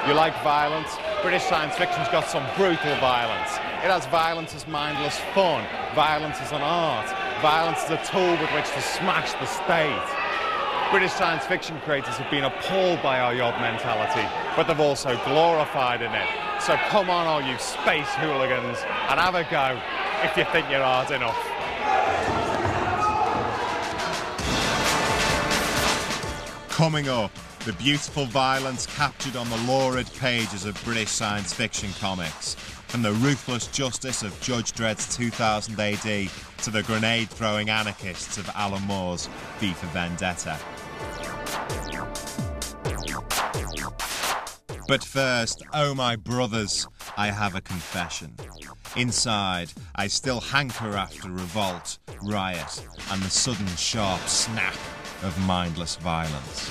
You like violence? British science fiction's got some brutal violence. It has violence as mindless fun, violence as an art, violence as a tool with which to smash the state. British science fiction creators have been appalled by our yob mentality, but they've also glorified in it. So come on, all you space hooligans, and have a go if you think you're hard enough. Coming up, the beautiful violence captured on the lurid pages of British science fiction comics. From the ruthless justice of Judge Dredd's 2000 AD to the grenade-throwing anarchists of Alan Moore's V for Vendetta. But first, oh my brothers, I have a confession. Inside, I still hanker after revolt, riot, and the sudden sharp snap of mindless violence.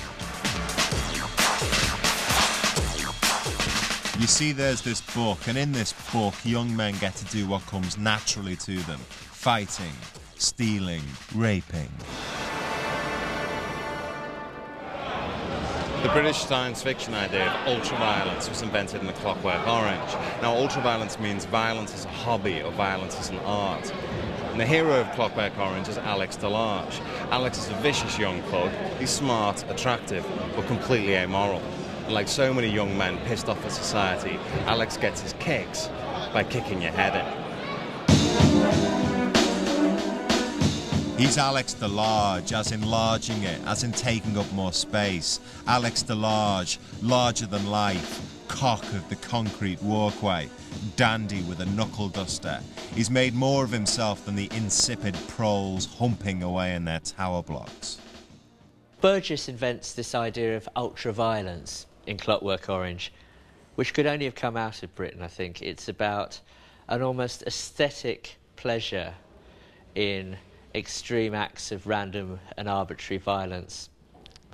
You see, there's this book, and in this book, young men get to do what comes naturally to them. Fighting, stealing, raping. The British science fiction idea of ultra-violence was invented in The Clockwork Orange. Now, ultra-violence means violence as a hobby or violence as an art. And the hero of Clockwork Orange is Alex Delarge. Alex is a vicious young thug. He's smart, attractive, but completely amoral. And like so many young men pissed off at society, Alex gets his kicks by kicking your head in. He's Alex Delarge, as in enlarging it, as in taking up more space. Alex Delarge, larger than life, cock of the concrete walkway, dandy with a knuckle duster. He's made more of himself than the insipid proles humping away in their tower blocks. Burgess invents this idea of ultra-violence in Clockwork Orange, which could only have come out of Britain, I think. It's about an almost aesthetic pleasure in extreme acts of random and arbitrary violence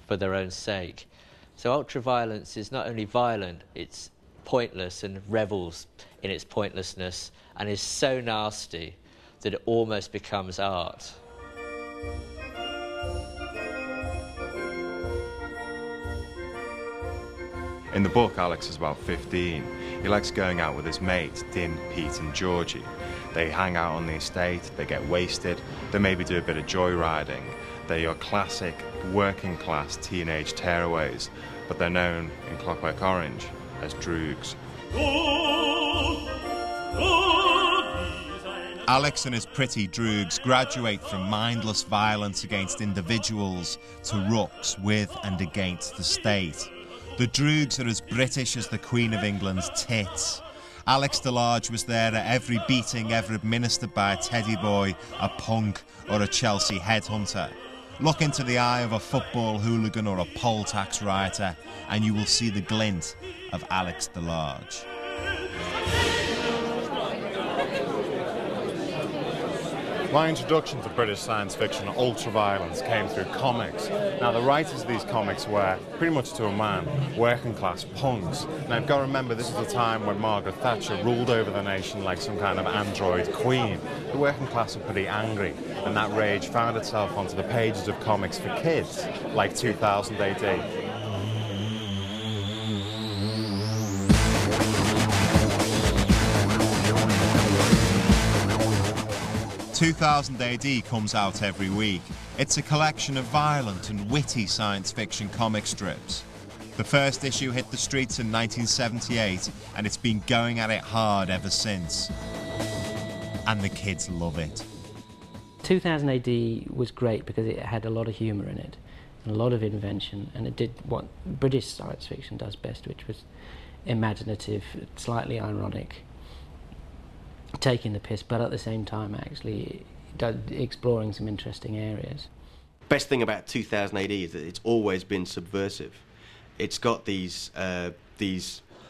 for their own sake. So ultra-violence is not only violent, it's pointless and revels in its pointlessness and is so nasty that it almost becomes art. In the book, Alex is about 15. He likes going out with his mates, Din, Pete and Georgie. They hang out on the estate, they get wasted, they maybe do a bit of joyriding. They're your classic working class teenage tearaways, but they're known in Clockwork Orange as droogs. Alex and his pretty droogs graduate from mindless violence against individuals to rucks with and against the state. The droogs are as British as the Queen of England's tits. Alex Delarge was there at every beating ever administered by a teddy boy, a punk or a Chelsea headhunter. Look into the eye of a football hooligan or a poll tax rioter and you will see the glint of Alex Delarge. My introduction to British science fiction, ultra-violence, came through comics. Now, the writers of these comics were, pretty much to a man, working-class punks. Now, you've got to remember, this is a time when Margaret Thatcher ruled over the nation like some kind of android queen. The working class were pretty angry, and that rage found itself onto the pages of comics for kids, like 2000 AD. 2000 AD comes out every week. It's a collection of violent and witty science fiction comic strips. The first issue hit the streets in 1978 and it's been going at it hard ever since. And the kids love it. 2000 AD was great because it had a lot of humour in it and a lot of invention, and it did what British science fiction does best, which was imaginative, slightly ironic, taking the piss, but at the same time actually exploring some interesting areas. Best thing about 2000 AD is that it's always been subversive. It's got these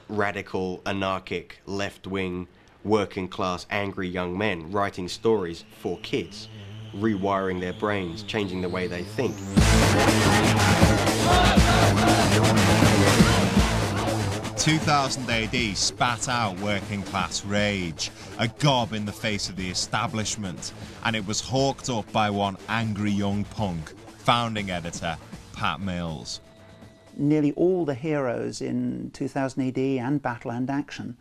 radical, anarchic, left-wing, working-class, angry young men writing stories for kids, rewiring their brains, changing the way they think. 2000 AD spat out working-class rage, a gob in the face of the establishment, and it was hawked up by one angry young punk, founding editor Pat Mills. nearly all the heroes in 2000 AD and Battle and Action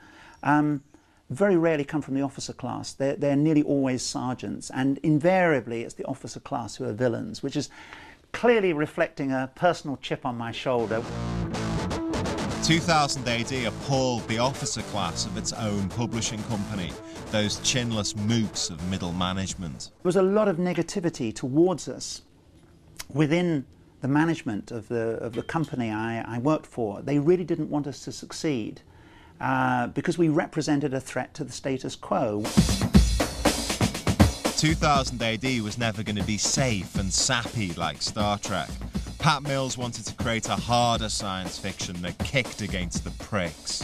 very rarely come from the officer class. They're nearly always sergeants, and invariably it's the officer class who are villains, which is clearly reflecting a personal chip on my shoulder. 2000 AD appalled the officer class of its own publishing company, those chinless mooks of middle management. There was a lot of negativity towards us within the management of the company I worked for. They really didn't want us to succeed because we represented a threat to the status quo. 2000 AD was never going to be safe and sappy like Star Trek. Pat Mills wanted to create a harder science fiction that kicked against the pricks.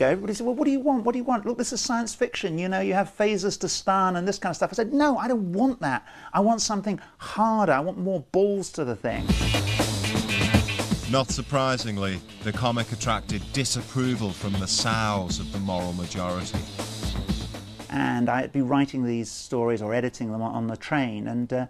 Everybody said, well, what do you want? What do you want? Look, this is science fiction, you know, you have phasers to Stan and this kind of stuff. I said, no, I don't want that. I want something harder. I want more balls to the thing. Not surprisingly, the comic attracted disapproval from the sows of the moral majority. And I'd be writing these stories or editing them on the train, and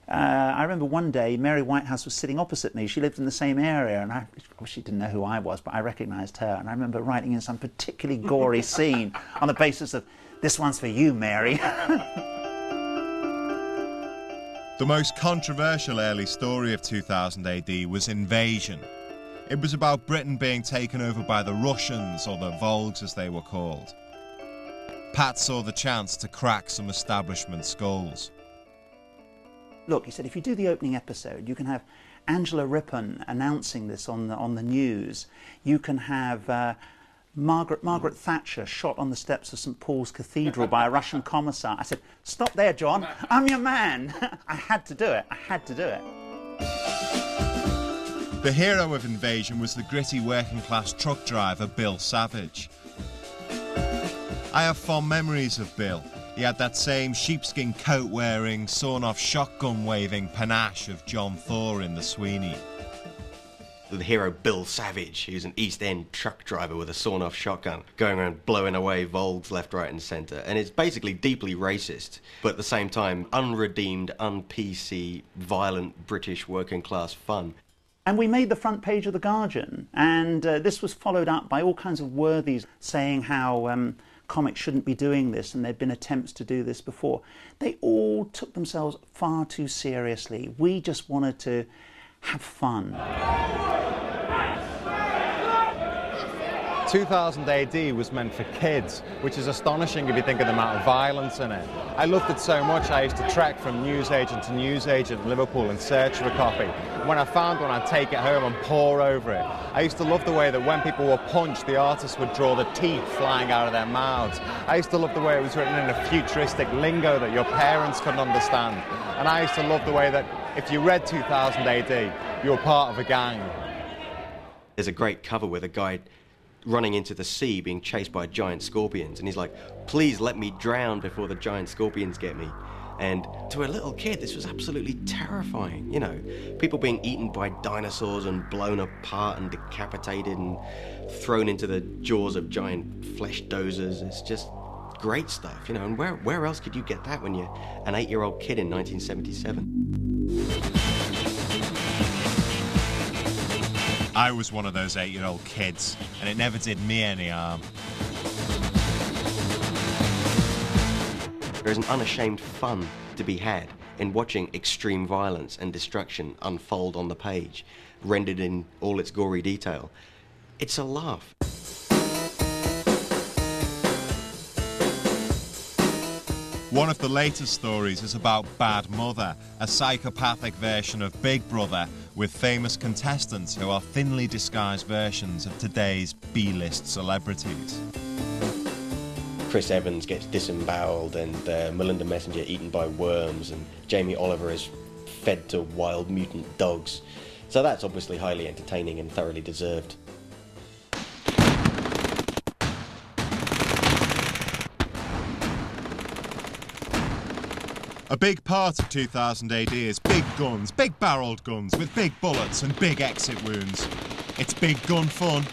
I remember one day Mary Whitehouse was sitting opposite me. She lived in the same area, and she didn't know who I was, but I recognised her. And I remember writing in some particularly gory scene on the basis of, this one's for you, Mary. The most controversial early story of 2000 AD was Invasion. It was about Britain being taken over by the Russians, or the Volgs as they were called. Pat saw the chance to crack some establishment skulls. Look, he said, if you do the opening episode, you can have Angela Rippon announcing this on the news. You can have Margaret Thatcher shot on the steps of St Paul's Cathedral by a Russian commissar. I said, stop there, John. I'm your man. I had to do it. I had to do it. The hero of Invasion was the gritty working-class truck driver Bill Savage. I have fond memories of Bill. He had that same sheepskin coat-wearing, sawn-off shotgun-waving panache of John Thor in The Sweeney. The hero Bill Savage, who's an East End truck driver with a sawn-off shotgun, going around blowing away Volgs left, right and centre. And it's basically deeply racist, but at the same time unredeemed, un-PC, violent British working-class fun. And we made the front page of The Guardian, and this was followed up by all kinds of worthies saying how comics shouldn't be doing this, and there'd been attempts to do this before. They all took themselves far too seriously. We just wanted to have fun. 2000 AD was meant for kids, which is astonishing if you think of the amount of violence in it. I loved it so much I used to trek from newsagent to newsagent in Liverpool in search of a copy. When I found one, I'd take it home and pore over it. I used to love the way that when people were punched, the artists would draw the teeth flying out of their mouths. I used to love the way it was written in a futuristic lingo that your parents couldn't understand. And I used to love the way that if you read 2000 AD, you were part of a gang. There's a great cover with a guy running into the sea being chased by giant scorpions, and he's like, please let me drown before the giant scorpions get me. And to a little kid, this was absolutely terrifying, you know, people being eaten by dinosaurs and blown apart and decapitated and thrown into the jaws of giant flesh dozers. It's just great stuff, you know, and where else could you get that when you're an 8-year-old kid in 1977? I was one of those 8-year-old kids, and it never did me any harm. There is an unashamed fun to be had in watching extreme violence and destruction unfold on the page, rendered in all its gory detail. It's a laugh. One of the latest stories is about Bad Mother, a psychopathic version of Big Brother with famous contestants who are thinly disguised versions of today's B-list celebrities. Chris Evans gets disemboweled, and Melinda Messenger eaten by worms, and Jamie Oliver is fed to wild mutant dogs. So that's obviously highly entertaining and thoroughly deserved. A big part of 2000 AD is big guns, big barreled guns with big bullets and big exit wounds. It's big gun fun.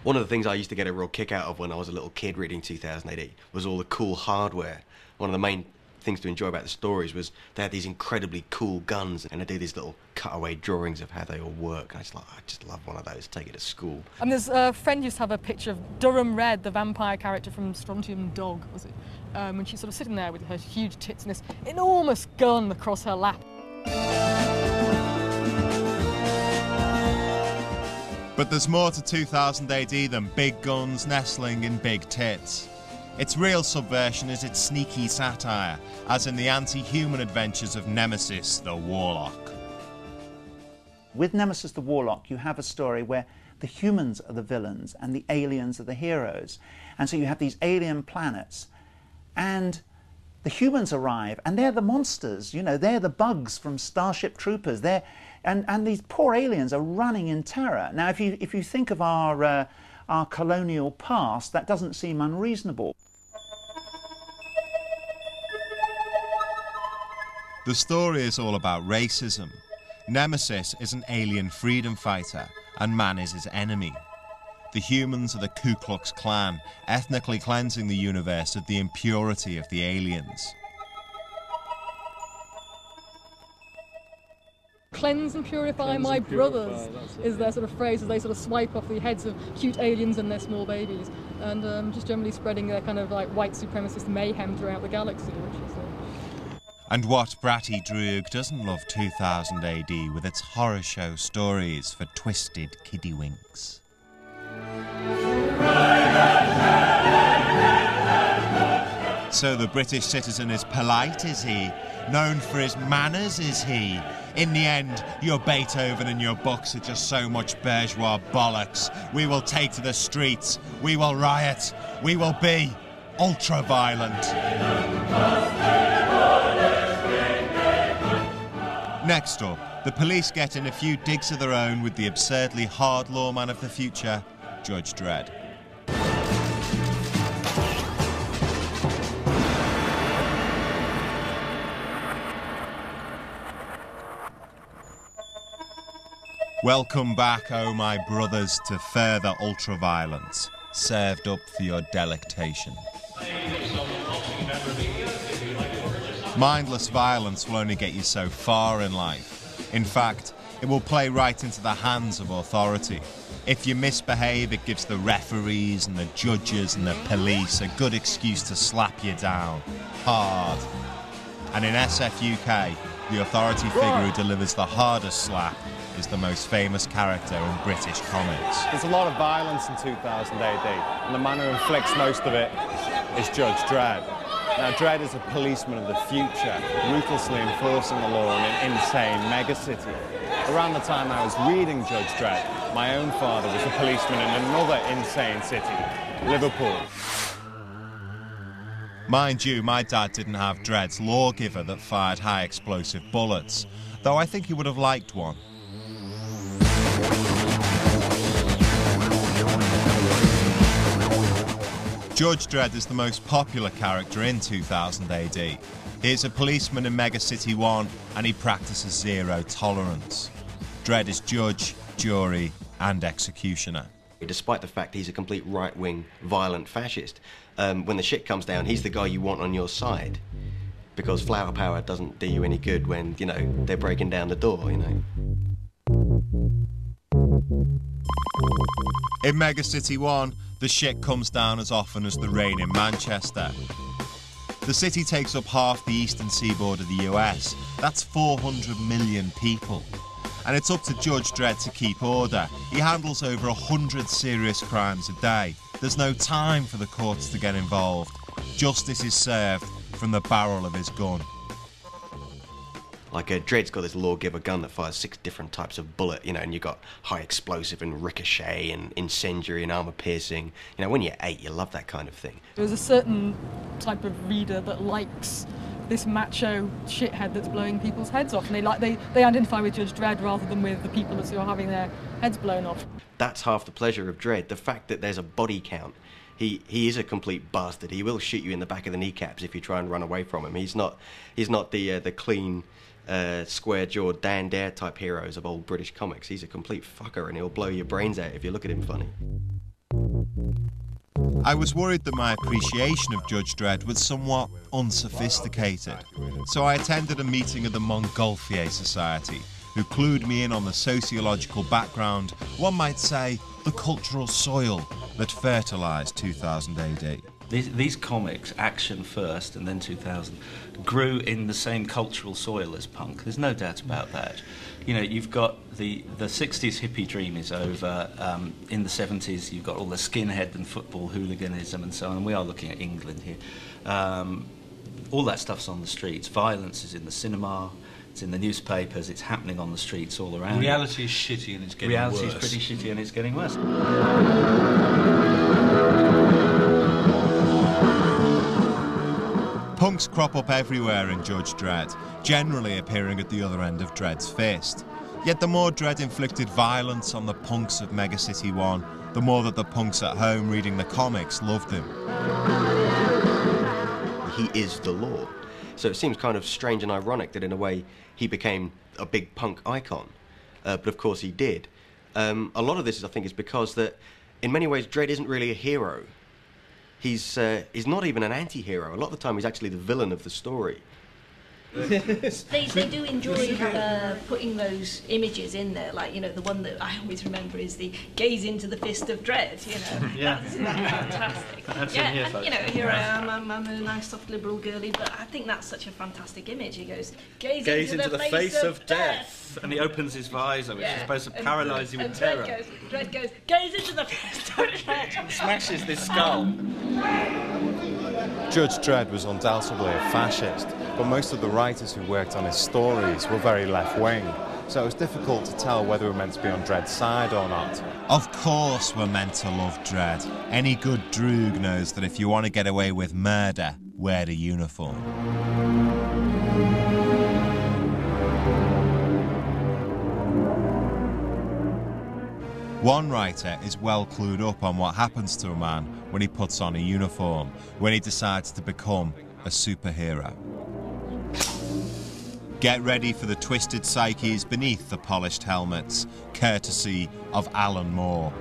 One of the things I used to get a real kick out of when I was a little kid reading 2000 AD was all the cool hardware. One of the main things to enjoy about the stories was they had these incredibly cool guns, and they do these little cutaway drawings of how they all work. I just love one of those, take it to school. And there's a friend used to have a picture of Durham Red, the vampire character from Strontium Dog, was it? When she's sort of sitting there with her huge tits and this enormous gun across her lap. But there's more to 2000 AD than big guns nestling in big tits. Its real subversion is its sneaky satire, as in the anti-human adventures of Nemesis the Warlock. With Nemesis the Warlock, you have a story where the humans are the villains and the aliens are the heroes. And so you have these alien planets, and the humans arrive, and they're the monsters, you know, they're the bugs from Starship Troopers. And these poor aliens are running in terror. Now, if you think of our colonial past, that doesn't seem unreasonable. The story is all about racism. Nemesis is an alien freedom fighter, and man is his enemy. The humans are the Ku Klux Klan, ethnically cleansing the universe of the impurity of the aliens. Cleanse and purify my brothers is their sort of phrase as they sort of swipe off the heads of cute aliens and their small babies, and just generally spreading their kind of like white supremacist mayhem throughout the galaxy, which is... And what bratty Droog doesn't love 2000 AD with its horror show stories for twisted kiddywinks? So the British citizen is polite, is he? Known for his manners, is he? In the end, your Beethoven and your books are just so much bourgeois bollocks. We will take to the streets. We will riot. We will be ultra-violent. Next up, the police get in a few digs of their own with the absurdly hard lawman of the future, Judge Dredd. Welcome back, oh my brothers, to further ultra-violence, served up for your delectation. Mindless violence will only get you so far in life. In fact, it will play right into the hands of authority. If you misbehave, it gives the referees and the judges and the police a good excuse to slap you down hard. And in SF UK, the authority figure who delivers the hardest slap is the most famous character in British comics. There's a lot of violence in 2000 AD, and the man who inflicts most of it is Judge Dredd. Now, Dredd is a policeman of the future, ruthlessly enforcing the law in an insane megacity. Around the time I was reading Judge Dredd, my own father was a policeman in another insane city, Liverpool. Mind you, my dad didn't have Dredd's lawgiver that fired high explosive bullets, though I think he would have liked one. Judge Dredd is the most popular character in 2000 AD. He is a policeman in Megacity 1 and he practices zero tolerance. Dredd is judge, jury and executioner. Despite the fact he's a complete right-wing, violent fascist, when the shit comes down, he's the guy you want on your side. Because flower power doesn't do you any good when, you know, they're breaking down the door, you know. In Megacity 1, the shit comes down as often as the rain in Manchester. The city takes up half the eastern seaboard of the US. That's 400 million people. And it's up to Judge Dredd to keep order. He handles over 100 serious crimes a day. There's no time for the courts to get involved. Justice is served from the barrel of his gun. Like Dredd's got this lawgiver gun that fires 6 different types of bullet, you know, and you've got high explosive and ricochet and incendiary and armor piercing. You know, when you're 8, you love that kind of thing. There's a certain type of reader that likes this macho shithead that's blowing people's heads off, and they identify with Judge Dredd rather than with the people who are having their heads blown off. That's half the pleasure of Dredd, the fact that there's a body count. He is a complete bastard. He will shoot you in the back of the kneecaps if you try and run away from him. He's not the clean, square-jawed Dan Dare type heroes of old British comics. He's a complete fucker and he'll blow your brains out if you look at him funny. I was worried that my appreciation of Judge Dredd was somewhat unsophisticated, so I attended a meeting of the Montgolfier Society, who clued me in on the sociological background, one might say the cultural soil that fertilised 2000 AD. These comics, Action first and then 2000, grew in the same cultural soil as punk. There's no doubt about that. You know, you've got the 60s hippie dream is over. In the 70s, you've got all the skinhead and football hooliganism and so on. And we are looking at England here. All that stuff's on the streets. Violence is in the cinema. It's in the newspapers. It's happening on the streets all around. Reality is shitty and it's getting worse. Reality is pretty shitty and it's getting worse. Punks crop up everywhere in Judge Dredd, generally appearing at the other end of Dredd's fist. Yet the more Dredd inflicted violence on the punks of Mega City 1, the more that the punks at home reading the comics loved him. He is the law. So it seems kind of strange and ironic that in a way he became a big punk icon. But of course he did. A lot of this, I think, is because that in many ways Dredd isn't really a hero. He's not even an anti-hero. A lot of the time he's actually the villain of the story. They do enjoy putting those images in there, like, you know, the one that I always remember is the gaze into the fist of Dredd, you know. Yeah. That's fantastic. That's yeah, in here, and, folks. you know, here I am, I'm a nice soft liberal girlie, but I think that's such a fantastic image. He goes, gaze into the face of death. And he opens his visor, which is supposed to paralyse you with terror. Dredd goes, gaze into the face of death. And smashes this skull. Judge Dredd was undoubtedly a fascist, but most of the writers who worked on his stories were very left-wing, so it was difficult to tell whether we were meant to be on Dredd's side or not. Of course we're meant to love Dredd. Any good Droog knows that if you want to get away with murder, wear a uniform. One writer is well clued up on what happens to a man when he puts on a uniform, when he decides to become a superhero. Get ready for the twisted psyches beneath the polished helmets, courtesy of Alan Moore.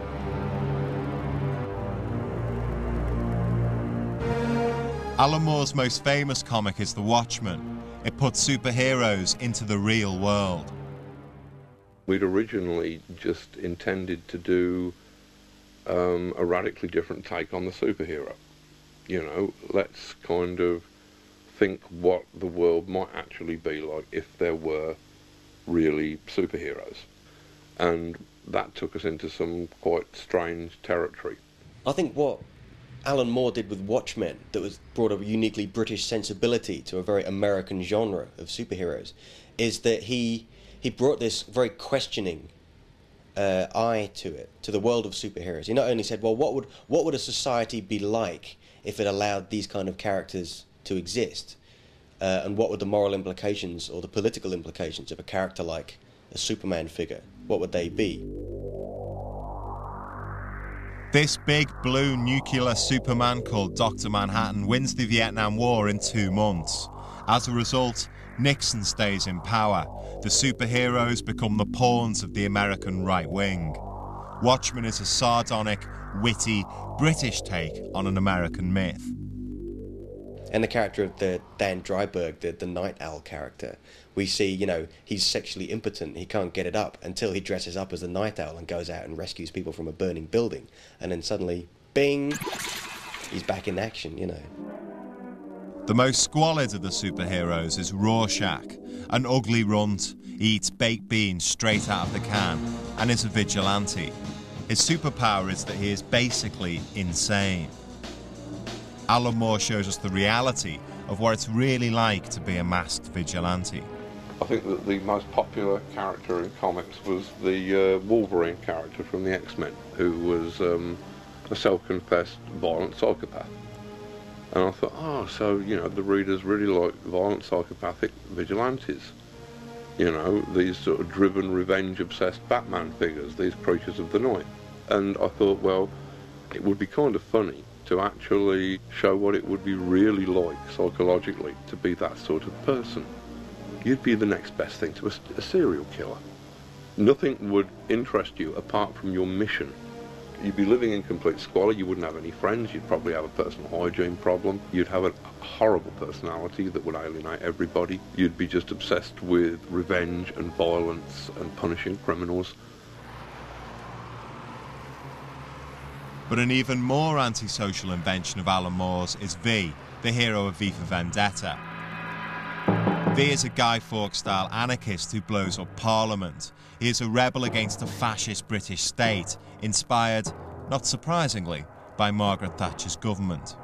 Alan Moore's most famous comic is The Watchmen. It puts superheroes into the real world. We'd originally just intended to do a radically different take on the superhero. You know, let's kind of think what the world might actually be like if there were really superheroes. And that took us into some quite strange territory. I think what Alan Moore did with Watchmen that was brought a uniquely British sensibility to a very American genre of superheroes is that he brought this very questioning eye to it, to the world of superheroes. He not only said, well, what would a society be like if it allowed these kind of characters to exist? And what would the moral implications or the political implications of a character like a Superman figure, what would they be? This big blue nuclear Superman called Dr. Manhattan wins the Vietnam War in 2 months. As a result, Nixon stays in power. The superheroes become the pawns of the American right wing. Watchmen is a sardonic, witty, British take on an American myth. And the character of the Dan Dryberg, the Night Owl character, we see, you know, he's sexually impotent. He can't get it up until he dresses up as the Night Owl and goes out and rescues people from a burning building. And then suddenly, bing, he's back in action, you know. The most squalid of the superheroes is Rorschach, an ugly runt. He eats baked beans straight out of the can and is a vigilante. His superpower is that he is basically insane. Alan Moore shows us the reality of what it's really like to be a masked vigilante. I think that the most popular character in comics was the Wolverine character from the X-Men, who was a self-confessed violent psychopath. And I thought, oh, so, you know, the readers really like violent psychopathic vigilantes. You know, these sort of driven, revenge-obsessed Batman figures, these creatures of the night. And I thought, well, it would be kind of funny to actually show what it would be really like psychologically to be that sort of person. You'd be the next best thing to a serial killer. Nothing would interest you apart from your mission You'd be living in complete squalor, you wouldn't have any friends, you'd probably have a personal hygiene problem, you'd have a horrible personality that would alienate everybody, you'd be just obsessed with revenge and violence and punishing criminals. But an even more antisocial invention of Alan Moore's is V, the hero of V for Vendetta. V is a Guy Fawkes-style anarchist who blows up Parliament. He is a rebel against a fascist British state, inspired, not surprisingly, by Margaret Thatcher's government.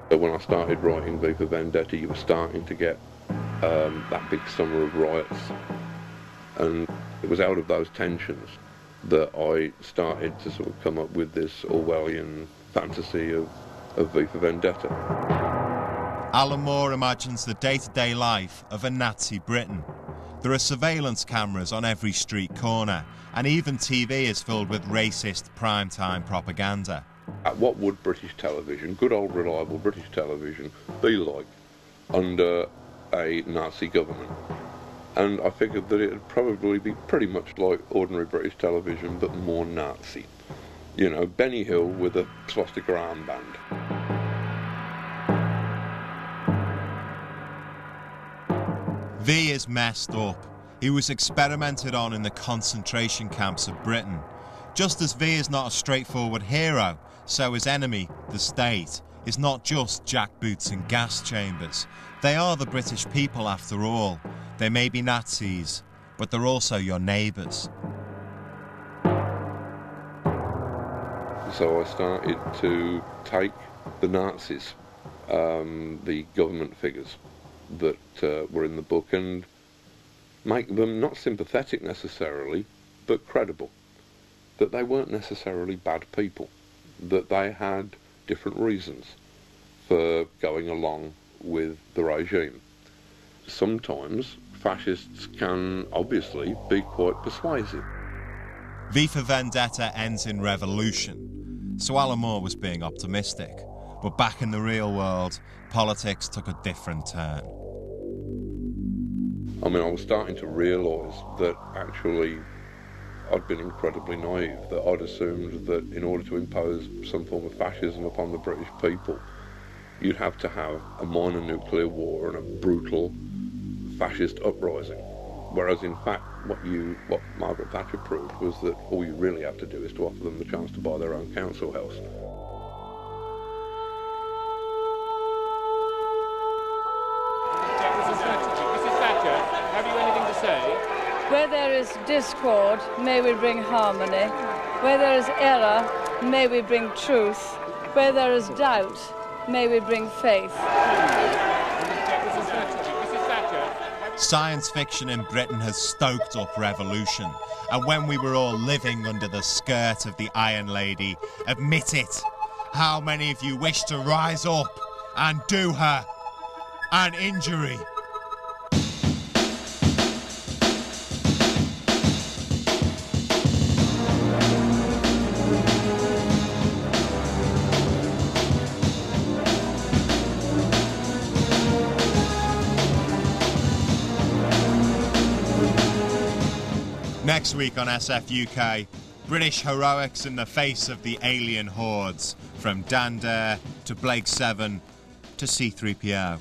When I started writing V for Vendetta, you were starting to get that big summer of riots, and it was out of those tensions that I started to sort of come up with this Orwellian fantasy of V for Vendetta. Alan Moore imagines the day-to-day life of a Nazi Britain. There are surveillance cameras on every street corner, and even TV is filled with racist primetime propaganda. What would British television, good old reliable British television, be like under a Nazi government? And I figured that it would probably be pretty much like ordinary British television, but more Nazi. You know, Benny Hill with a swastika armband. V is messed up. He was experimented on in the concentration camps of Britain. Just as V is not a straightforward hero, so his enemy, the state, is not just jackboots and gas chambers. They are the British people after all. They may be Nazis, but they're also your neighbours. So I started to take the Nazis, the government figures that were in the book, and make them not sympathetic necessarily, but credible. That they weren't necessarily bad people, that they had different reasons for going along with the regime. Sometimes fascists can obviously be quite persuasive. V for Vendetta ends in revolution, so Alan Moore was being optimistic. But back in the real world, politics took a different turn. I mean, I was starting to realise that actually I'd been incredibly naive, that I'd assumed that in order to impose some form of fascism upon the British people, you'd have to have a minor nuclear war and a brutal fascist uprising. Whereas in fact, what Margaret Thatcher proved was that all you really have to do is to offer them the chance to buy their own council house. Where there is discord, may we bring harmony. Where there is error, may we bring truth. Where there is doubt, may we bring faith. Science fiction in Britain has stoked up revolution. And when we were all living under the skirt of the Iron Lady, admit it, how many of you wish to rise up and do her an injury? Next week on SF UK, British heroics in the face of the alien hordes, from Dan Dare to Blake Seven to C-3PO.